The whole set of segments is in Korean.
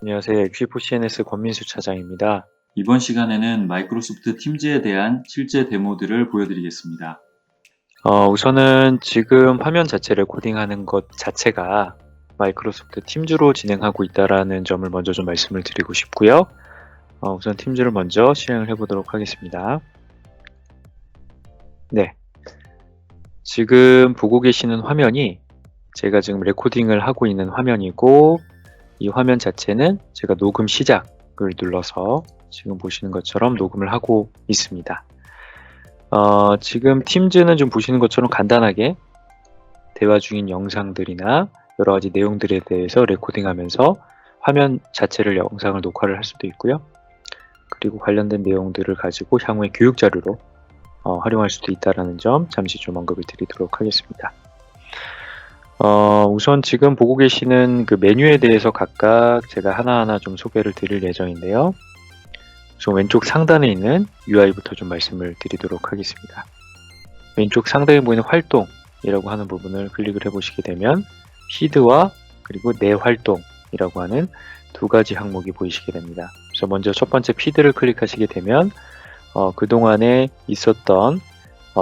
안녕하세요. 엑시포CNS 권민수 차장입니다. 이번 시간에는 마이크로소프트 팀즈에 대한 실제 데모들을 보여드리겠습니다. 우선은 지금 화면 자체를 코딩하는 것 자체가 마이크로소프트 팀즈로 진행하고 있다는 점을 먼저 좀 말씀을 드리고 싶고요. 우선 팀즈를 먼저 실행을 해보도록 하겠습니다. 네, 지금 보고 계시는 화면이 제가 지금 레코딩을 하고 있는 화면이고, 이 화면 자체는 제가 녹음 시작을 눌러서 지금 보시는 것처럼 녹음을 하고 있습니다. 지금 팀즈는 좀 보시는 것처럼 간단하게 대화 중인 영상들이나 여러 가지 내용들에 대해서 레코딩하면서 화면 자체를 영상을 녹화를 할 수도 있고요. 그리고 관련된 내용들을 가지고 향후에 교육 자료로 활용할 수도 있다는 점 잠시 좀 언급을 드리도록 하겠습니다. 우선 지금 보고 계시는 그 메뉴에 대해서 각각 제가 하나하나 좀 소개를 드릴 예정인데요. 우선 왼쪽 상단에 있는 UI부터 좀 말씀을 드리도록 하겠습니다. 왼쪽 상단에 보이는 활동이라고 하는 부분을 클릭을 해보시게 되면 피드와 그리고 내 활동이라고 하는 두 가지 항목이 보이시게 됩니다. 그래서 먼저 첫 번째 피드를 클릭하시게 되면 그동안에 있었던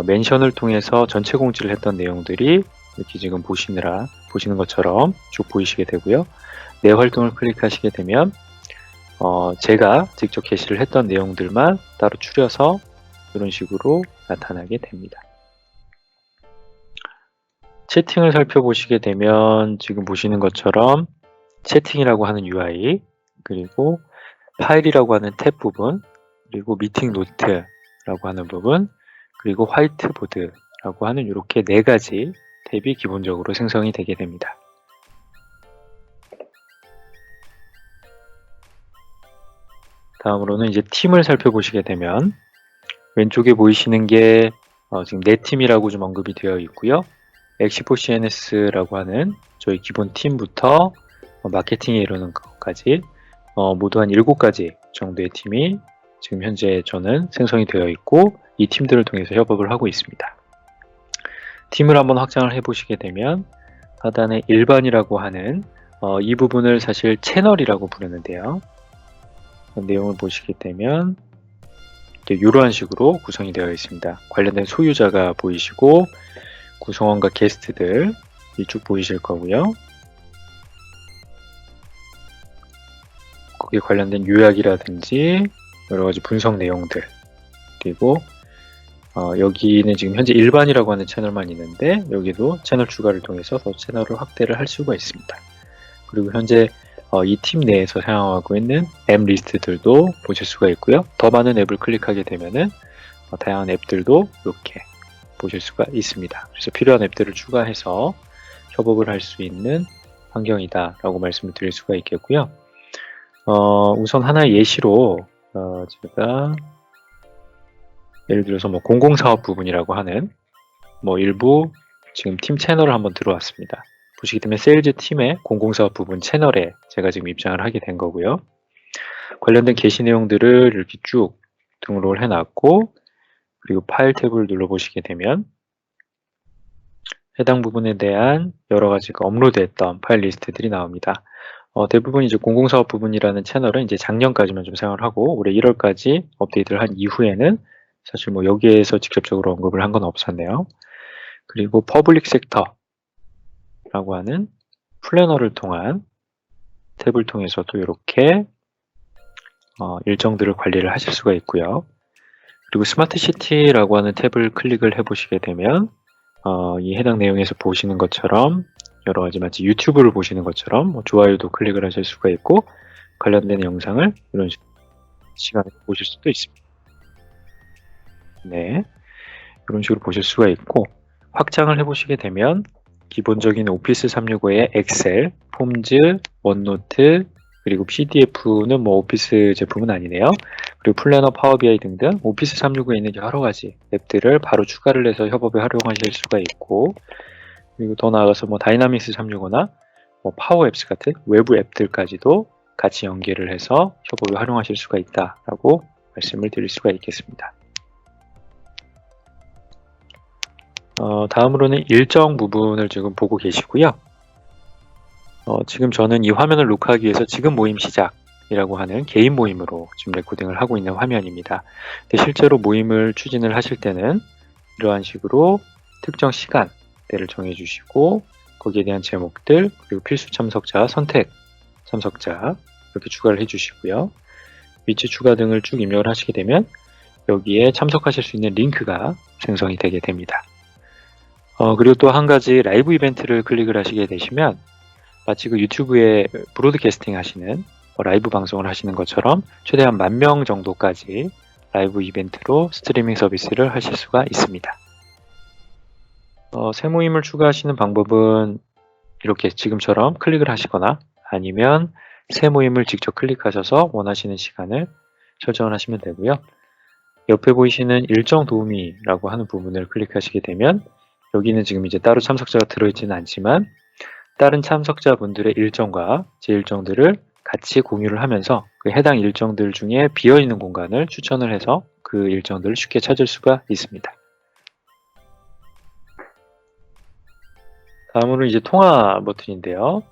멘션을 통해서 전체 공지를 했던 내용들이 이렇게 지금 보시는 것처럼 쭉 보이시게 되고요. 내 활동을 클릭하시게 되면 제가 직접 게시를 했던 내용들만 따로 추려서 이런 식으로 나타나게 됩니다. 채팅을 살펴보시게 되면 지금 보시는 것처럼 채팅이라고 하는 UI, 그리고 파일이라고 하는 탭 부분, 그리고 미팅 노트라고 하는 부분, 그리고 화이트보드라고 하는 이렇게 네 가지 탭이 기본적으로 생성이 되게 됩니다. 다음으로는 이제 팀을 살펴보시게 되면 왼쪽에 보이시는 게 지금 내 팀이라고 좀 언급이 되어 있고요. 엑시포CNS라고 하는 저희 기본 팀부터 마케팅에 이르는 것까지 모두 한 7가지 정도의 팀이 지금 현재 저는 생성이 되어 있고 이 팀들을 통해서 협업을 하고 있습니다. 팀을 한번 확장을 해보시게 되면 하단에 일반이라고 하는 이 부분을 사실 채널이라고 부르는데요. 내용을 보시게 되면 이러한 식으로 구성이 되어 있습니다. 관련된 소유자가 보이시고 구성원과 게스트들 쭉 보이실 거고요. 거기에 관련된 요약이라든지 여러가지 분석 내용들, 그리고 여기는 지금 현재 일반이라고 하는 채널만 있는데 여기도 채널 추가를 통해서 더 채널을 확대를 할 수가 있습니다. 그리고 현재 이 팀 내에서 사용하고 있는 앱 리스트들도 보실 수가 있고요. 더 많은 앱을 클릭하게 되면은 다양한 앱들도 이렇게 보실 수가 있습니다. 그래서 필요한 앱들을 추가해서 협업을 할 수 있는 환경이다 라고 말씀을 드릴 수가 있겠고요. 우선 하나의 예시로 제가 예를 들어서 뭐 공공사업 부분이라고 하는 일부 지금 팀 채널을 한번 들어왔습니다. 보시게 되면 세일즈 팀의 공공사업 부분 채널에 제가 지금 입장을 하게 된 거고요. 관련된 게시 내용들을 이렇게 쭉 등록을 해놨고, 그리고 파일 탭을 눌러보시게 되면 해당 부분에 대한 여러 가지가 업로드했던 파일 리스트들이 나옵니다. 대부분 이제 공공사업 부분이라는 채널은 이제 작년까지만 좀 사용을 하고 올해 1월까지 업데이트를 한 이후에는 사실 여기에서 직접적으로 언급을 한 건 없었네요. 그리고 퍼블릭 섹터라고 하는 플래너를 통한 탭을 통해서도 이렇게 일정들을 관리를 하실 수가 있고요. 그리고 스마트 시티라고 하는 탭을 클릭을 해보시게 되면 이 해당 내용에서 보시는 것처럼 여러 가지 마치 유튜브를 보시는 것처럼 좋아요도 클릭을 하실 수가 있고 관련된 영상을 이런 시간에 보실 수도 있습니다. 네, 이런 식으로 보실 수가 있고 확장을 해보시게 되면 기본적인 오피스 365의 엑셀, 폼즈, 원노트, 그리고 PDF는 오피스 제품은 아니네요. 그리고 플래너, 파워비아이 등등 오피스 365에 있는 여러 가지 앱들을 바로 추가를 해서 협업에 활용하실 수가 있고, 그리고 더 나아가서 다이나믹스 365나 파워앱스 같은 외부 앱들까지도 같이 연계를 해서 협업에 활용하실 수가 있다라고 말씀을 드릴 수가 있겠습니다. 다음으로는 일정 부분을 지금 보고 계시고요. 지금 저는 이 화면을 녹화하기 위해서 지금 모임 시작이라고 하는 개인 모임으로 지금 레코딩을 하고 있는 화면입니다. 근데 실제로 모임을 추진을 하실 때는 이러한 식으로 특정 시간대를 정해주시고 거기에 대한 제목들 그리고 필수 참석자, 선택 참석자 이렇게 추가를 해주시고요. 위치 추가 등을 쭉 입력을 하시게 되면 여기에 참석하실 수 있는 링크가 생성이 되게 됩니다. 그리고 또 한 가지 라이브 이벤트를 클릭을 하시게 되시면 마치 그 유튜브에 브로드캐스팅 하시는 라이브 방송을 하시는 것처럼 최대한 10,000명 정도까지 라이브 이벤트로 스트리밍 서비스를 하실 수가 있습니다. 새 모임을 추가하시는 방법은 이렇게 지금처럼 클릭을 하시거나 아니면 새 모임을 직접 클릭하셔서 원하시는 시간을 설정을 하시면 되고요. 옆에 보이시는 일정 도우미라고 하는 부분을 클릭하시게 되면 여기는 지금 이제 따로 참석자가 들어있지는 않지만 다른 참석자분들의 일정과 제 일정들을 같이 공유를 하면서 그 해당 일정들 중에 비어있는 공간을 추천을 해서 그 일정들을 쉽게 찾을 수가 있습니다. 다음으로 이제 통화 버튼인데요.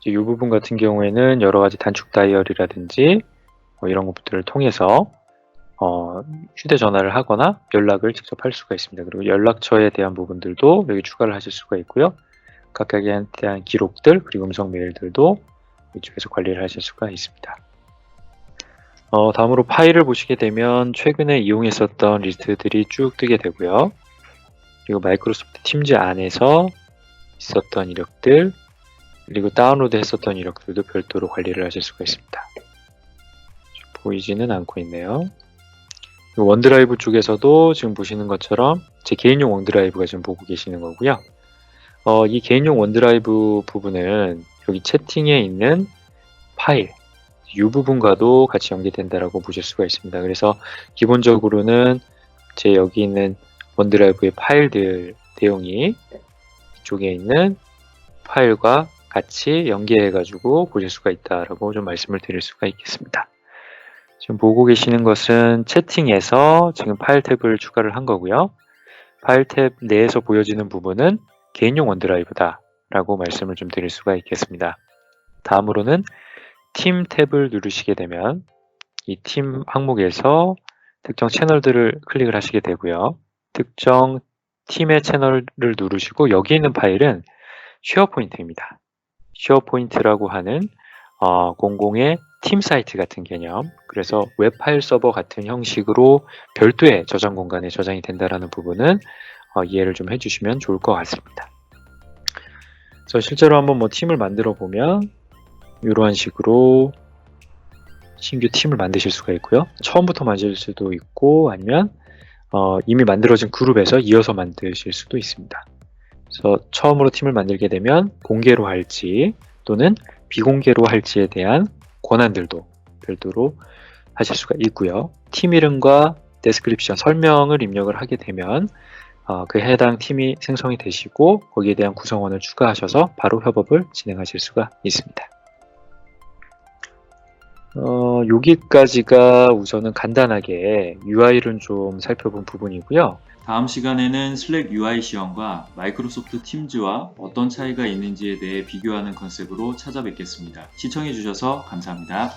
이 부분 같은 경우에는 여러 가지 단축 다이얼이라든지 이런 것들을 통해서 휴대전화를 하거나 연락을 직접 할 수가 있습니다. 그리고 연락처에 대한 부분들도 여기 추가를 하실 수가 있고요. 각각에 대한 기록들 그리고 음성 메일들도 이쪽에서 관리를 하실 수가 있습니다. 다음으로 파일을 보시게 되면 최근에 이용했었던 리스트들이 쭉 뜨게 되고요. 그리고 마이크로소프트 팀즈 안에서 있었던 이력들 그리고 다운로드 했었던 이력들도 별도로 관리를 하실 수가 있습니다. 보이지는 않고 있네요. 원드라이브 쪽에서도 지금 보시는 것처럼 제 개인용 원드라이브가 지금 보고 계시는 거고요. 이 개인용 원드라이브 부분은 여기 채팅에 있는 파일 이 부분과도 같이 연계된다라고 보실 수가 있습니다. 그래서 기본적으로는 제 여기 있는 원드라이브의 파일들 내용이 이쪽에 있는 파일과 같이 연계해 가지고 보실 수가 있다라고 좀 말씀을 드릴 수가 있겠습니다. 지금 보고 계시는 것은 채팅에서 지금 파일 탭을 추가를 한 거고요. 파일 탭 내에서 보여지는 부분은 개인용 원드라이브다 라고 말씀을 좀 드릴 수가 있겠습니다. 다음으로는 팀 탭을 누르시게 되면 이 팀 항목에서 특정 채널들을 클릭을 하시게 되고요. 특정 팀의 채널을 누르시고 여기 있는 파일은 쉐어포인트입니다. 쉐어포인트라고 하는 공공의 팀 사이트 같은 개념, 그래서 웹 파일 서버 같은 형식으로 별도의 저장 공간에 저장이 된다는 부분은 이해를 좀 해주시면 좋을 것 같습니다. 그래서 실제로 한번 팀을 만들어 보면 이러한 식으로 신규 팀을 만드실 수가 있고요. 처음부터 만들 수도 있고 아니면 이미 만들어진 그룹에서 이어서 만드실 수도 있습니다. 그래서 처음으로 팀을 만들게 되면 공개로 할지 또는 비공개로 할지에 대한 권한들도 별도로 하실 수가 있고요. 팀 이름과 데스크립션 설명을 입력을 하게 되면 그 해당 팀이 생성이 되시고 거기에 대한 구성원을 추가하셔서 바로 협업을 진행하실 수가 있습니다. 여기까지가 우선은 간단하게 UI를 좀 살펴본 부분이고요. 다음 시간에는 슬랙 UI 시험과 마이크로소프트 팀즈와 어떤 차이가 있는지에 대해 비교하는 컨셉으로 찾아뵙겠습니다. 시청해주셔서 감사합니다.